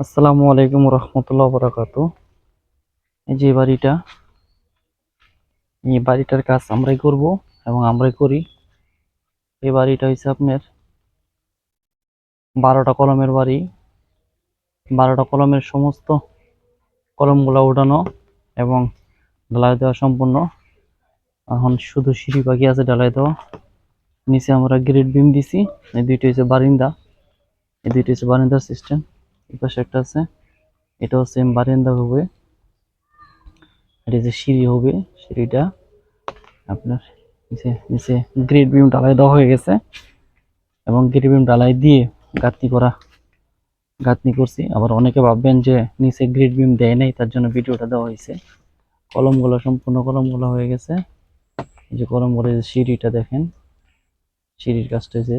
আসসালামু আলাইকুম রহমতুল্লাহ বরাকাতু। এই যে বাড়িটার কাজ আমরাই করব এবং আমরাই করি। এই বাড়িটা হচ্ছে আপনার 12টা কলমের বাড়ি। 12টা কলমের সমস্ত কলমগুলো উঠানো এবং ঢালাই দেওয়া সম্পূর্ণ। এখন শুধু সিঁড়ি বাকি আছে ঢালাই দেওয়া। নিচে আমরা গ্রিড বিম দিছি। এই দুইটা হচ্ছে বারিন্দা, এই দুইটা হচ্ছে বারিন্দার সিস্টেম। এই পাশে একটা আছে, এটাও সেম বারিন্দা হবে। এটা যে সিঁড়ি হবে, সিঁড়িটা আপনার নিচে নিচে গ্রিড বিম ঢালাই দেওয়া হয়ে গেছে এবং গ্রিড বিম ঢালাই দিয়ে গাঁথনি করছি। আবার অনেকে ভাববেন যে নিচে গ্রিড বিম দেয় নাই, তার জন্য ভিডিওটা দেওয়া হয়েছে। সম্পূর্ণ কলমগুলো হয়ে গেছে। এই যে কলমগুলো, সিঁড়িটা দেখেন, সিঁড়ির কাজটা যে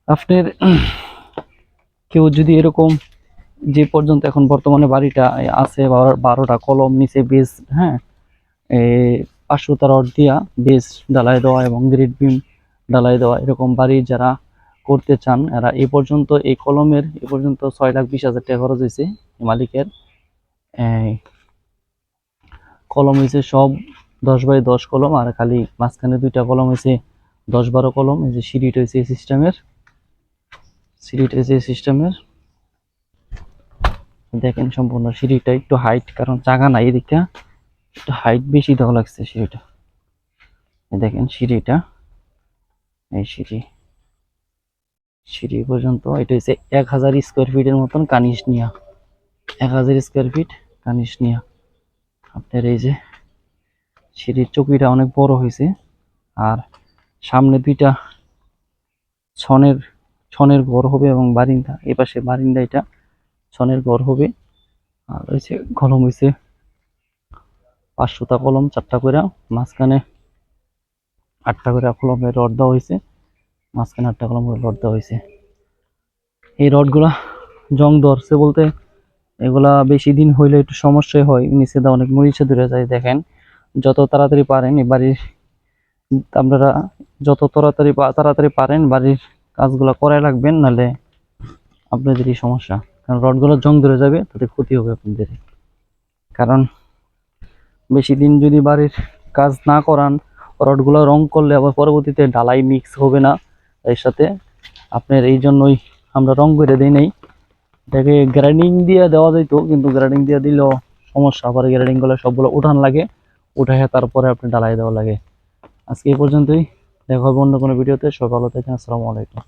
আপনার কেউ যদি এরকম যে পর্যন্ত এখন বর্তমানে বাড়িটা আছে 12টা কলম নিচে বেস, হ্যাঁ, 500 রড দিয়া বেস ঢালাই দেওয়া এবং গ্রিড বিম ঢালাই দেওয়া, এরকম বাড়ি যারা করতে চান এরা এই পর্যন্ত এই কলমের এ পর্যন্ত 6,20,000 টাকা খরচ হয়েছে মালিকের। কলম হয়েছে সব 10x10 কলম, আর খালি মাঝখানে 2টা কলম হয়েছে 10-12 কলম। এই যে সিঁড়িটা হয়েছে এই সিস্টেমের দেখেন। সম্পূর্ণ সিঁড়িটা একটু হাইট, কারণ জায়গা নাই এদিকটা, একটু হাইট বেশি দেওয়া লাগছে সিঁড়িটা। দেখেন সিঁড়িটা, এই সিঁড়ি পর্যন্ত এটা হচ্ছে 1000 স্কোয়ার ফিটের মতন কানিস নিয়া, 1000 স্কোয়ার ফিট কানিস নিয়া। আপনার এই যে সিঁড়ির চৌকিটা অনেক বড় হয়েছে, আর সামনে 2টা ছনের ছনের ঘর হবে এবং বারিন্দা, এ পাশে বারিন্দা, এটা ছনের ঘর হবে। আর হয়েছে কলম হয়েছে 500টা কলম, 4টা করে, মাঝখানে 8টা করে কলমের রড দেওয়া হয়েছে, মাঝখানে 8টা কলম করে রড দেওয়া হয়েছে। এই রডগুলা জং ধরছে বলতে, এগুলা বেশি দিন হইলে একটু সমস্যাই হয়, নিচে দা অনেক মরিচা ধরে যায়। দেখেন যত তাড়াতাড়ি পারেন এই বাড়ির, আপনারা যত তাড়াতাড়ি পারেন বাড়ির কাজগুলো করাই লাগবেন, নাহলে আপনাদেরই সমস্যা। কারণ রডগুলো জং ধরে যাবে, তাতে ক্ষতি হবে আপনাদের। কারণ বেশি দিন যদি বাড়ির কাজ না করান, রডগুলো রং করলে আবার পরবর্তীতে ঢালাই মিক্স হবে না এর সাথে। আপনার এই জন্যই আমরা রং করে দিই নাই। এটাকে গ্রাইন্ডিং দিয়ে দেওয়া যেত, কিন্তু গ্রাইন্ডিং দিয়ে দিলেও সমস্যা, আবার গ্রাইন্ডিং করলে সবগুলো উঠান লাগে, উঠায় তারপরে আপনি ঢালাই দেওয়া লাগে। আজকে এই পর্যন্তই, দেখা হবে অন্য কোনো ভিডিওতে। সবাই ভালো থাকেন, আসসালামু আলাইকুম।